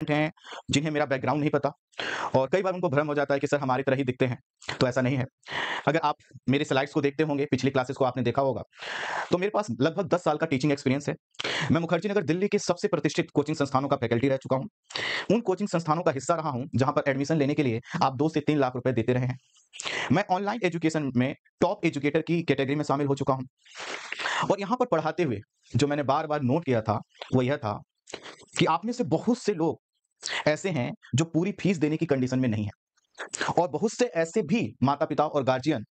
हैं जिन्हें मेरा बैकग्राउंड नहीं पता और कई बार उनको भ्रम हो जाता है कि सर हमारी तरह ही दिखते हैं, तो ऐसा नहीं है। अगर आप मेरे स्लाइड्स को देखते होंगे, पिछली क्लासेस को आपने देखा होगा, तो मेरे पास लगभग 10 साल का टीचिंग एक्सपीरियंस है। मैं मुखर्जी नगर दिल्ली के सबसे प्रतिष्ठित कोचिंग संस्थानों का फैकल्टी रह चुका हूँ। उन कोचिंग संस्थानों का हिस्सा रहा हूँ, जहाँ पर एडमिशन लेने के लिए आप 2 से 3 लाख रुपए देते रहे हैं। मैं ऑनलाइन एजुकेशन में टॉप एजुकेटर की कैटेगरी में शामिल हो चुका हूँ और यहाँ पर पढ़ाते हुए जो मैंने बार-बार नोट किया था, वो यह था कि आप में से बहुत से लोग ऐसे हैं जो पूरी फीस देने की कंडीशन में नहीं हैं और बहुत से ऐसे भी माता-पिता और गार्जियन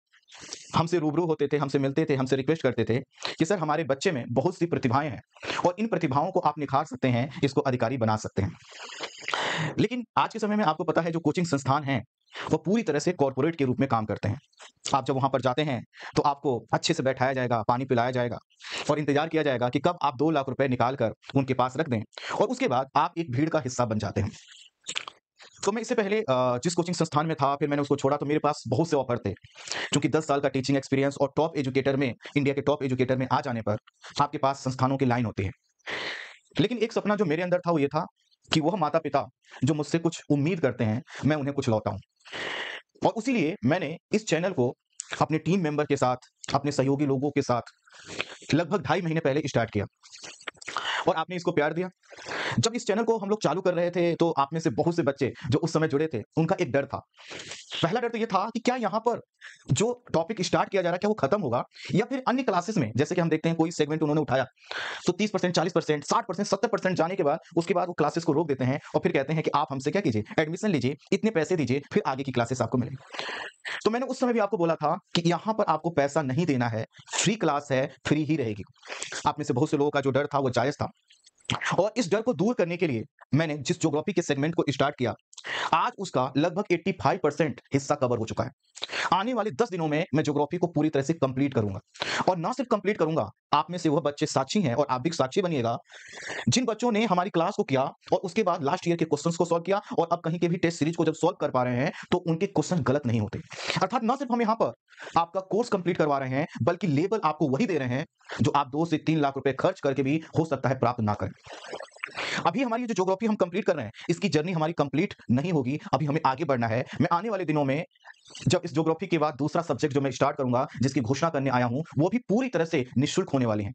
हमसे रूबरू होते थे, हमसे मिलते थे, हमसे रिक्वेस्ट करते थे कि सर हमारे बच्चे में बहुत सी प्रतिभाएँ हैं और इन प्रतिभाओं को आप निखार सकते हैं, इसको अधिकारी बना सकते हैं। लेकिन आज के समय में आपको पता है जो कोचिंग संस्थान हैं, वो पूरी तरह से कॉर्पोरेट के रूप में काम करते हैं। आप जब वहाँ पर जाते हैं, तो आपको अच्छे से बैठाया जाएगा, पानी पिलाया जाएगा और इंतज़ार किया जाएगा कि कब आप 2 लाख रुपए निकाल कर उनके पास रख दें और उसके बाद आप एक भीड़ का हिस्सा बन जाते हैं। तो मैं इससे पहले जिस कोचिंग संस्थान में था, फिर मैंने उसको छोड़ा तो मेरे पास बहुत से ऑफ़र थे। चूँकि 10 साल का टीचिंग एक्सपीरियंस और टॉप एजुकेटर में इंडिया के टॉप एजुकेटर में आ जाने पर आपके पास संस्थानों की लाइन होती है। लेकिन एक सपना जो मेरे अंदर था वो ये था कि वह माता-पिता जो मुझसे कुछ उम्मीद करते हैं, मैं उन्हें कुछ लौटाऊँ। और उसीलिए मैंने इस चैनल को अपने टीम मेंबर के साथ, अपने सहयोगी लोगों के साथ लगभग ढाई महीने पहले स्टार्ट किया और आपने इसको प्यार दिया। जब इस चैनल को हम लोग चालू कर रहे थे, तो आप में से बहुत से बच्चे जो उस समय जुड़े थे, उनका एक डर था। पहला डर तो ये था कि क्या यहाँ पर जो टॉपिक स्टार्ट किया जा रहा है, क्या वो खत्म होगा? या फिर अन्य क्लासेस में जैसे कि हम देखते हैं कोई सेगमेंट उन्होंने उठाया, तो 30%, 40%, 60%, 70% जाने के बाद उसके बाद वो क्लासेस को रोक देते हैं और फिर कहते हैं कि आप हमसे क्या कीजिए, एडमिशन लीजिए, इतने पैसे दीजिए, फिर आगे की क्लासेस आपको मिलेंगी। तो मैंने उस समय भी आपको बोला था कि यहाँ पर आपको पैसा नहीं देना है, फ्री क्लास है, फ्री ही रहेगी। आप में से बहुत से लोगों का जो डर था, वो जायज़ था। और इस डर को दूर करने के लिए मैंने जिस ज्योग्राफी के सेगमेंट को स्टार्ट किया, आज उसका लगभग 85% हिस्सा कवर हो चुका है। आने वाले 10 दिनों में मैं ज्योग्राफी को पूरी तरह से कंप्लीट करूँगा और ना सिर्फ कंप्लीट करूँगा, आप में से वह बच्चे साक्षी हैं और आप भी साक्षी बनिएगा, जिन बच्चों ने हमारी क्लास को किया और उसके बाद लास्ट ईयर के क्वेश्चंस को सॉल्व किया और अब कहीं के भी टेस्ट सीरीज को जब सॉल्व कर पा रहे हैं, तो उनके क्वेश्चन गलत नहीं होते। अर्थात ना सिर्फ हम यहाँ पर आपका कोर्स कंप्लीट करवा रहे हैं, बल्कि लेवल आपको वही दे रहे हैं, जो आप 2 से 3 लाख रुपए खर्च करके भी हो सकता है प्राप्त ना करें। अभी हमारी जो ज्योग्राफी हम कंप्लीट कर रहे हैं, इसकी जर्नी हमारी कंप्लीट नहीं होगी, अभी हमें आगे बढ़ना है। मैं आने वाले दिनों में जब इस ज्योग्राफी के बाद दूसरा सब्जेक्ट जो मैं स्टार्ट करूँगा, जिसकी घोषणा करने आया हूँ, वो भी पूरी तरह से निःशुल्क होने वाली है।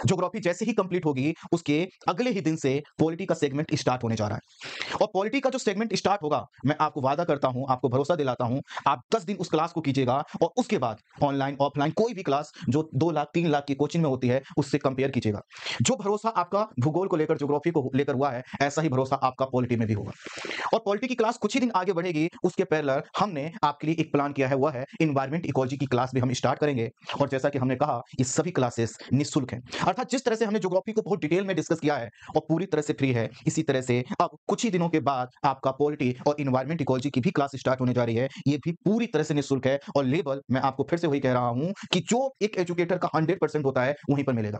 ज्योग्राफी जैसे ही कंप्लीट होगी, उसके अगले ही दिन से पॉलिटी का सेगमेंट स्टार्ट होने जा रहा है। और पॉलिटी का जो सेगमेंट स्टार्ट होगा, मैं आपको वादा करता हूँ, आपको भरोसा दिलाता हूँ, आप 10 दिन उस क्लास को कीजिएगा और उसके बाद ऑनलाइन, ऑफलाइन कोई भी क्लास जो 2 लाख, 3 लाख की कोचिंग में होती है, उससे कंपेयर कीजिएगा। जो भरोसा आपका भूगोल को लेकर, ज्योग्राफी को लेकर हुआ है, ऐसा ही भरोसा आपका पॉलिटी में भी होगा। और पॉलिटी की क्लास कुछ ही दिन आगे बढ़ेगी, उसके पैरेलल हमने आपके लिए एक प्लान किया है, वह है एनवायरनमेंट इकोलॉजी की क्लास भी हम स्टार्ट करेंगे और जैसा कि हमने कहा, ये सभी क्लासेस निःशुल्क हैं। अर्थात जिस तरह से हमने ज्योग्राफी को बहुत डिटेल में डिस्कस किया है और पूरी तरह से फ्री है, इसी तरह से अब कुछ ही दिनों के बाद आपका पॉलिटी और एनवायरनमेंट इकोलॉजी की भी क्लास स्टार्ट होने जा रही है। ये भी पूरी तरह से निःशुल्क है और लेवल मैं आपको फिर से वही कह रहा हूँ कि जो एक एजुकेटर का 100% होता है, वहीं पर मिलेगा।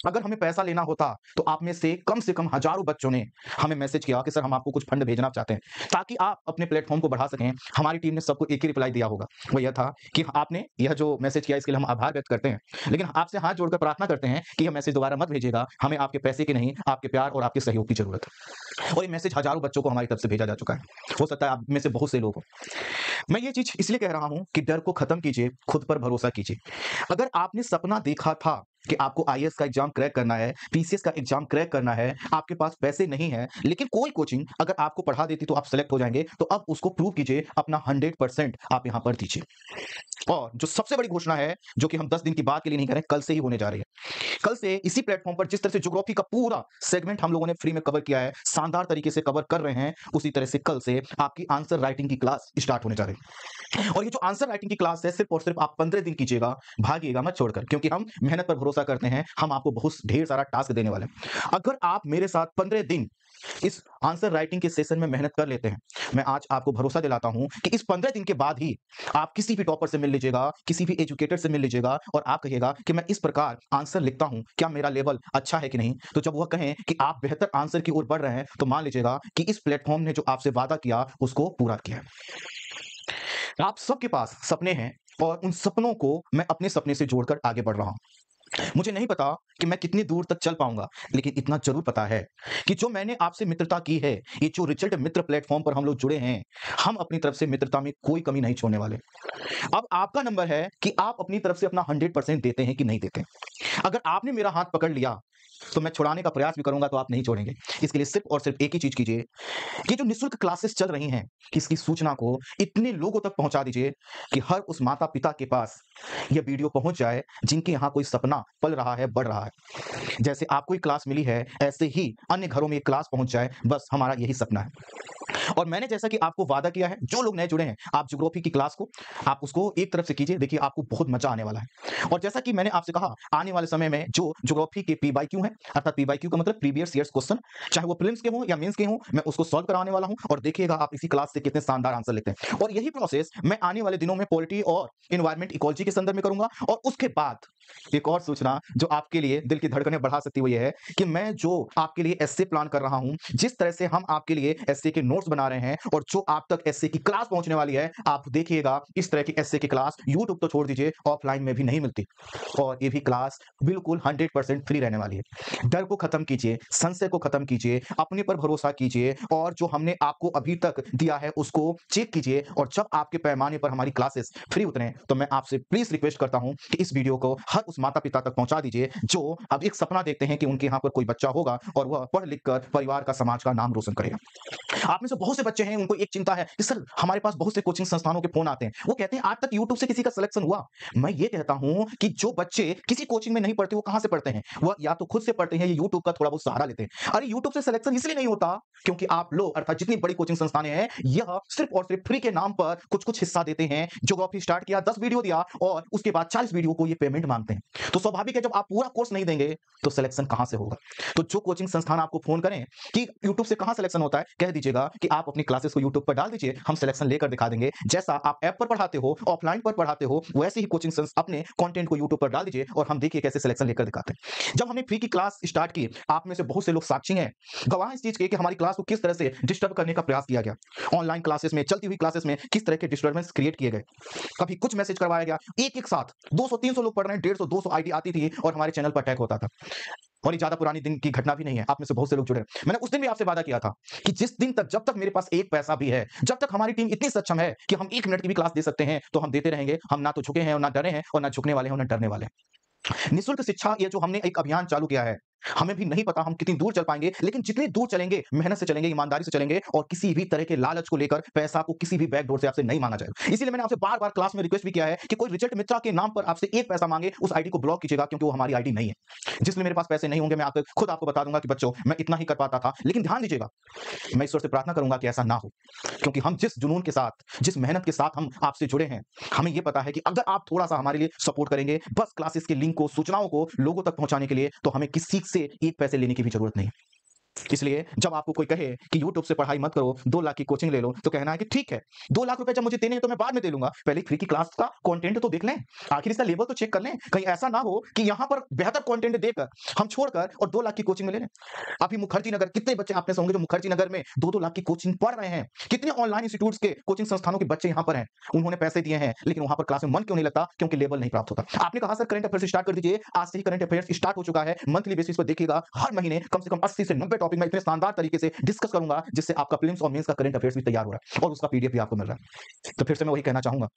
अगर हमें पैसा लेना होता, तो आप में से कम हज़ारों बच्चों ने हमें मैसेज किया कि सर हम आपको कुछ फंड भेजना चाहते हैं, ताकि आप अपने प्लेटफ़ॉर्म को बढ़ा सकें। हमारी टीम ने सबको एक ही रिप्लाई दिया होगा, वो यह था कि आपने यह जो मैसेज किया इसके लिए हम आभार व्यक्त करते हैं। लेकिन आपसे हाथ जोड़कर प्रार्थना करते हैं कि यह मैसेज दोबारा मत भेजिएगा, हमें आपके पैसे की नहीं, आपके प्यार और आपके सहयोग की ज़रूरत है। और ये मैसेज हज़ारों बच्चों को हमारी तरफ से भेजा जा चुका है। हो सकता है आप में से बहुत से लोग हों। मैं ये चीज़ इसलिए कह रहा हूँ कि डर को खत्म कीजिए, खुद पर भरोसा कीजिए। अगर आपने सपना देखा था कि आपको आईएएस का एग्ज़ाम क्रैक करना है, पीसीएस का एग्ज़ाम क्रैक करना है, आपके पास पैसे नहीं हैं, लेकिन कोई कोचिंग अगर आपको पढ़ा देती तो आप सेलेक्ट हो जाएँगे, तो अब उसको प्रूव कीजिए, अपना 100% आप यहाँ पर दीजिए। और जो सबसे बड़ी घोषणा है, जो कि हम 10 दिन की बात के लिए नहीं कर रहे हैं, कल से ही होने जा रही है। कल से इसी प्लेटफ़ॉर्म पर जिस तरह से ज्योग्राफी का पूरा सेगमेंट हम लोगों ने फ्री में कवर किया है, शानदार तरीके से कवर कर रहे हैं, उसी तरह से कल से आपकी आंसर राइटिंग की क्लास स्टार्ट होने जा रही है। और ये जो आंसर राइटिंग की क्लास है, सिर्फ़ और सिर्फ़ आप 15 दिन कीजिएगा, भागिएगा मत छोड़कर, क्योंकि हम मेहनत पर भरोसा करते हैं, हम आपको बहुत ढेर सारा टास्क देने वाले हैं। अगर आप मेरे साथ 15 दिन इस आंसर राइटिंग के सेशन में मेहनत कर लेते हैं, मैं आज आपको भरोसा दिलाता हूँ कि इस 15 दिन के बाद ही आप किसी भी टॉपर से मिल लीजिएगा, किसी भी एजुकेटर से मिल लीजिएगा और आप कहिएगा कि मैं इस प्रकार आंसर लिखता हूँ, क्या मेरा लेवल अच्छा है कि नहीं? तो जब वह कहें कि आप बेहतर आंसर की ओर बढ़ रहे हैं, तो मान लीजिएगा कि इस प्लेटफ़ॉर्म ने जो आपसे वादा किया, उसको पूरा किया है। आप सबके पास सपने हैं और उन सपनों को मैं अपने सपने से जोड़कर आगे बढ़ रहा हूँ। मुझे नहीं पता कि मैं कितनी दूर तक चल पाऊँगा, लेकिन इतना ज़रूर पता है कि जो मैंने आपसे मित्रता की है, ये जो रिजल्ट मित्र प्लेटफ़ॉर्म पर हम लोग जुड़े हैं, हम अपनी तरफ से मित्रता में कोई कमी नहीं छोड़ने वाले। अब आपका नंबर है कि आप अपनी तरफ से अपना 100% देते हैं कि नहीं देते। अगर आपने मेरा हाथ पकड़ लिया, तो मैं छुड़ाने का प्रयास भी करूँगा तो आप नहीं छोड़ेंगे। इसके लिए सिर्फ़ और सिर्फ़ एक ही चीज़ कीजिए, ये जो निःशुल्क क्लासेस चल रही हैं, इसकी सूचना को इतने लोगों तक पहुँचा दीजिए कि हर उस माता-पिता के पास ये वीडियो पहुँच जाए, जिनके यहाँ कोई सपना पल रहा है, बढ़ रहा है। जैसे आपको ये क्लास मिली है, ऐसे ही अन्य घरों में ये क्लास पहुँच जाए, बस हमारा यही सपना है। और मैंने जैसा कि आपको वादा किया है, जो लोग नए जुड़े हैं, आप ज्योग्राफी की क्लास को आप उसको एक तरफ से कीजिए, देखिए आपको बहुत मज़ा आने वाला है। और जैसा कि मैंने आपसे कहा, आने वाले समय में जो ज्योग्राफी के पीवाईक्यू हैं, अर्थात पीवाईक्यू का मतलब प्रीवियस ईयर्स क्वेश्चन, चाहे वो प्रीलिम्स के हों या मेंस के हों, मैं उसको सॉल्व कराने वाला हूँ और देखिएगा आप इसी क्लास से कितने शानदार आंसर लिखते हैं। और यही प्रोसेस मैं आने वाले दिनों में पॉलिटी और एनवायरनमेंट इकोलॉजी के संदर्भ में करूँगा। और उसके बाद एक और सूचना जो आपके लिए दिल की धड़कनें बढ़ा सकती है, वो ये है कि मैं जो आपके लिए एस्से प्लान कर रहा हूँ, जिस तरह से हम आपके लिए एस्से के नोट्स बना रहे हैं और जो आप तक एस्से की क्लास पहुँचने वाली है, आप देखिएगा इस तरह की एस्से की क्लास यूट्यूब तो छोड़ दीजिए, ऑफलाइन में भी नहीं मिलती। और ये भी क्लास बिल्कुल 100% फ्री रहने वाली है। डर को खत्म कीजिए, संशय को खत्म कीजिए, अपने पर भरोसा कीजिए और जो हमने आपको अभी तक दिया है उसको चेक कीजिए। और जब आपके पैमाने पर हमारी क्लासेस फ्री उतरें, तो मैं आपसे प्लीज़ रिक्वेस्ट करता हूँ कि इस वीडियो को हर उस माता-पिता तक पहुँचा दीजिए, जो अब एक सपना देखते हैं कि उनके यहाँ पर कोई बच्चा होगा और वह पढ़ लिख कर परिवार का, समाज का नाम रोशन करेगा। आप में से बहुत से बच्चे हैं, उनको एक चिंता है कि सर हमारे पास बहुत से कोचिंग संस्थानों के फ़ोन आते हैं। वो कहते हैं आज तक यूट्यूब से किसी का सिलेक्शन हुआ? मैं ये कहता हूँ कि जो बच्चे किसी कोचिंग में नहीं पढ़ते, वो कहाँ से पढ़ते हैं? वह या तो खुद से पढ़ते हैं या यूट्यूब का थोड़ा बहुत सहारा लेते हैं। अरे यूट्यूब से सिलेक्शन इसलिए नहीं होता क्योंकि आप लोग अर्थात जितनी बड़ी कोचिंग संस्थानें हैं, यह सिर्फ़ और सिर्फ़ फ्री के नाम पर कुछ-कुछ हिस्सा देते हैं। ज्योग्राफी स्टार्ट किया, 10 वीडियो दिया और उसके बाद 40 वीडियो को ये पेमेंट माँगते हैं। तो स्वाभाविक है जब आप पूरा कोर्स नहीं देंगे, तो सिलेक्शन कहाँ से होगा? तो जो कोचिंग संस्थान आपको फ़ोन करें कि यूट्यूब से कहाँ सिलेक्शन होता है, कह दीजिएगा कि आप अपनी क्लासेस को यूट्यूब पर डाल दीजिए, हम सिलेक्शन लेकर दिखा देंगे। जैसा आप ऐप पर पढ़ाते हो, ऑफलाइन पर पढ़ाते हो, वैसे ही कोचिंग संस अपने कंटेंट को यूट्यूब पर डाल दीजिए और हम देखिए कैसे सिलेक्शन लेकर दिखाते हैं। जब हमने फ्री की क्लास स्टार्ट की, आप में से बहुत से लोग साक्षी हैं, गवाह इस चीज़ के कि हमारी क्लास को किस तरह से डिस्टर्ब करने का प्रयास किया गया। ऑनलाइन क्लासेस में, चलती हुई क्लासेस में किस तरह के डिस्टर्बेंस क्रिएट किए गए। कभी कुछ मैसेज करवाया गया, एक-एक साथ 200-300 लोग पढ़ रहे हैं, 150-200 आईडी आती थी और हमारे चैनल पर अटैक होता था। और ये ज़्यादा पुरानी दिन की घटना भी नहीं है, आप में से बहुत से लोग जुड़े हैं। मैंने उस दिन भी आपसे वादा किया था कि जिस दिन तक जब तक मेरे पास एक पैसा भी है, जब तक हमारी टीम इतनी सक्षम है कि हम 1 मिनट की भी क्लास दे सकते हैं, तो हम देते रहेंगे। हम ना तो झुके हैं और ना डरे हैं और ना झुकने वाले हैं और ना डरने वाले हैं। निःशुल्क शिक्षा ये जो हमने एक अभियान चालू किया है, हमें भी नहीं पता हम कितनी दूर चल पाएँगे, लेकिन जितनी दूर चलेंगे, मेहनत से चलेंगे, ईमानदारी से चलेंगे और किसी भी तरह के लालच को लेकर पैसा आपको किसी भी बैकडोर से आपसे नहीं माँगा जाएगा। इसीलिए मैंने आपसे बार-बार क्लास में रिक्वेस्ट भी किया है कि कोई रिजल्ट मित्रा के नाम पर आपसे एक पैसा माँगे, उस आईडी को ब्लॉक कीजिएगा क्योंकि वो हमारी आईडी नहीं है। जिसमें मेरे पास पैसे नहीं होंगे, मैं आपको खुद आपको बता दूँगा कि बच्चों, मैं इतना ही कर पाता था। लेकिन ध्यान दीजिएगा, मैं ईश्वर से प्रार्थना करूँगा कि ऐसा ना हो, क्योंकि हम जिस जुनून के साथ, जिस मेहनत के साथ हम आपसे जुड़े हैं, हमें ये पता है कि अगर आप थोड़ा-सा हमारे लिए सपोर्ट करेंगे, बस क्लासेस के लिंक को, सूचनाओं को लोगों तक पहुँचाने के लिए, तो हमें किसी से एक पैसे लेने की भी ज़रूरत नहीं है। इसलिए जब आपको कोई कहे कि यूट्यूब से पढ़ाई मत करो, 2 लाख की कोचिंग ले लो, तो कहना है कि ठीक है, 2 लाख रुपए जब मुझे देने हैं तो मैं बाद में दे लूँगा। पहले फ्री की क्लास का कंटेंट तो देख लें, आखिर इसका लेवल तो चेक कर लें। कहीं ऐसा ना हो कि यहाँ पर बेहतर कंटेंट देकर हम छोड़कर और 2 लाख की कोचिंग में ले लें। अभी मुखर्जी नगर कितने बच्चे आप में से होंगे जो मुखर्जी नगर में 2-2 लाख की कोचिंग पढ़ रहे हैं। कितने ऑनलाइन इंस्टीट्यूट्स के कोचिंग संस्थानों के बच्चे यहाँ पर हैं। उन्होंने पैसे दिए हैं, लेकिन वहाँ पर क्लास में मन क्यों नहीं लगता? क्योंकि लेवल नहीं प्राप्त होता। आपने कहा सर करंट अफेयर्स स्टार्ट कर दीजिए, आज से ही करंट अफेयर्स स्टार्ट हो चुका है। मंथली बेसिस पर देखिएगा, हर महीने कम से कम 80 से 90 टॉपिक मैं इतने शानदार तरीके से डिस्कस करूँगा, जिससे आपका प्रीलिम्स और मेंस का करंट अफेयर्स भी तैयार हो रहा है और उसका पीडीएफ भी आपको मिल रहा है। तो फिर से मैं वही कहना चाहूँगा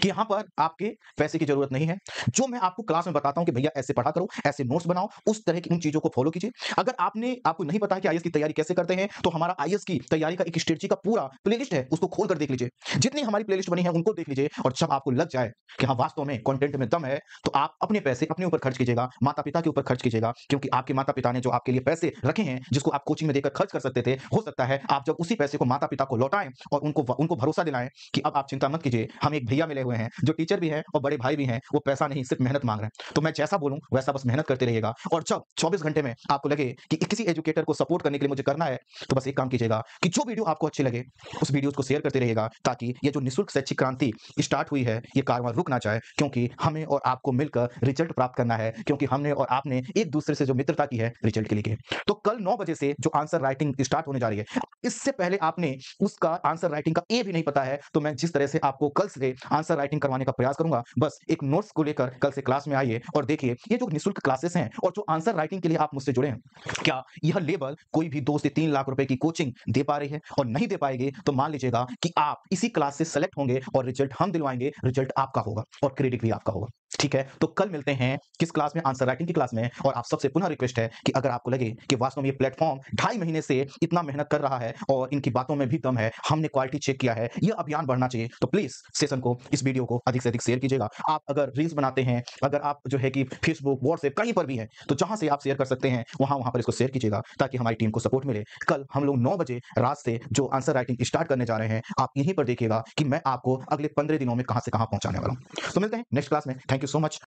कि यहाँ पर आपके पैसे की ज़रूरत नहीं है। जो मैं आपको क्लास में बताता हूँ कि भैया ऐसे पढ़ा करो, ऐसे नोट्स बनाओ, उस तरह की उन चीज़ों को फ़ॉलो कीजिए। अगर आपको नहीं पता है कि आईएएस की तैयारी कैसे करते हैं, तो हमारा आईएएस की तैयारी का एक स्ट्रेटजी का पूरा प्लेलिस्ट है, उसको खोल कर देख लीजिए। जितनी हमारी प्लेलिस्ट बनी है, उनको देख लीजिए और जब आपको लग जाए कि हाँ, वास्तव में कंटेंट में दम है, तो आप अपने पैसे अपने ऊपर खर्च कीजिएगा, माता-पिता के ऊपर खर्च कीजिएगा क्योंकि आपके माता-पिता ने जो आपके लिए पैसे रखे हैं, जिसको आप कोचिंग में देकर खर्च कर सकते थे, हो सकता है आप जब उसी पैसे को माता-पिता को लौटाएँ और उनको भरोसा दिलाएँ कि अब आप चिंता मत कीजिए, हम एक भैया मिले हुए हैं, जो टीचर भी हैं और बड़े भाई भी हैं, वो पैसा नहीं सिर्फ़ मेहनत माँग रहे हैं। तो मैं जैसा बोलूँ वैसा बस मेहनत करते रहिएगा और जब 24 घंटे में आपको लगे कि किसी एजुकेटर को सपोर्ट करने के लिए मुझे करना है, तो बस एक काम कीजिएगा कि जो वीडियो आपको अच्छी लगे, उस वीडियोज़ को शेयर करते रहिएगा ताकि ये जो निःशुल्क शैक्षिक क्रांति स्टार्ट हुई है, ये कारवां रुक ना जाए क्योंकि हमें और आपको मिलकर रिजल्ट प्राप्त करना है क्योंकि हमने और आपने एक-दूसरे से जो मित्रता की है, रिजल्ट के लिए की है। तो कल 9 बजे से जो आंसर राइटिंग स्टार्ट होने जा रही है, इससे पहले आपने उसका आंसर राइटिंग का ए भी नहीं पता है, तो मैं जिस तरह से आपको कल से आंसर राइटिंग करवाने का प्रयास करूँगा, बस एक नोट्स को लेकर कल से क्लास में आइए और देखिए ये जो निःशुल्क क्लासेस हैं और जो आंसर राइटिंग के लिए आप मुझसे जुड़े हैं, क्या यह लेवल कोई भी 2 से 3 लाख रुपए की कोचिंग दे पा रही है? और नहीं दे पाएगी तो मान लीजिएगा कि आप इसी क्लास से सेलेक्ट होंगे और रिजल्ट हम दिलवाएँगे, रिजल्ट आपका होगा और क्रेडिट भी आपका होगा। ठीक है? तो कल मिलते हैं किस क्लास में? आंसर राइटिंग की क्लास में। और आप सबसे पुनः रिक्वेस्ट है कि अगर आपको लगे कि वास्तव में ये प्लेटफ़ॉर्म ढाई महीने से इतना मेहनत कर रहा है और इनकी बातों में भी दम है, हमने क्वालिटी चेक किया है, ये अभियान बढ़ना चाहिए, तो प्लीज़ सेशन को, इस वीडियो को अधिक से अधिक शेयर कीजिएगा। आप अगर रील्स बनाते हैं, अगर आप जो है कि फेसबुक, व्हाट्सएप कहीं पर भी हैं, तो जहाँ से आप शेयर कर सकते हैं, वहाँ पर इसको शेयर कीजिएगा ताकि हमारी टीम को सपोर्ट मिले। कल हम लोग 9 बजे रात से जो आंसर राइटिंग स्टार्ट करने जा रहे हैं, आप यहीं पर देखिएगा कि मैं आपको अगले 15 दिनों में कहाँ से कहाँ पहुँचाने वाला हूँ। तो मिलते हैं नेक्स्ट क्लास में। Thank you so much.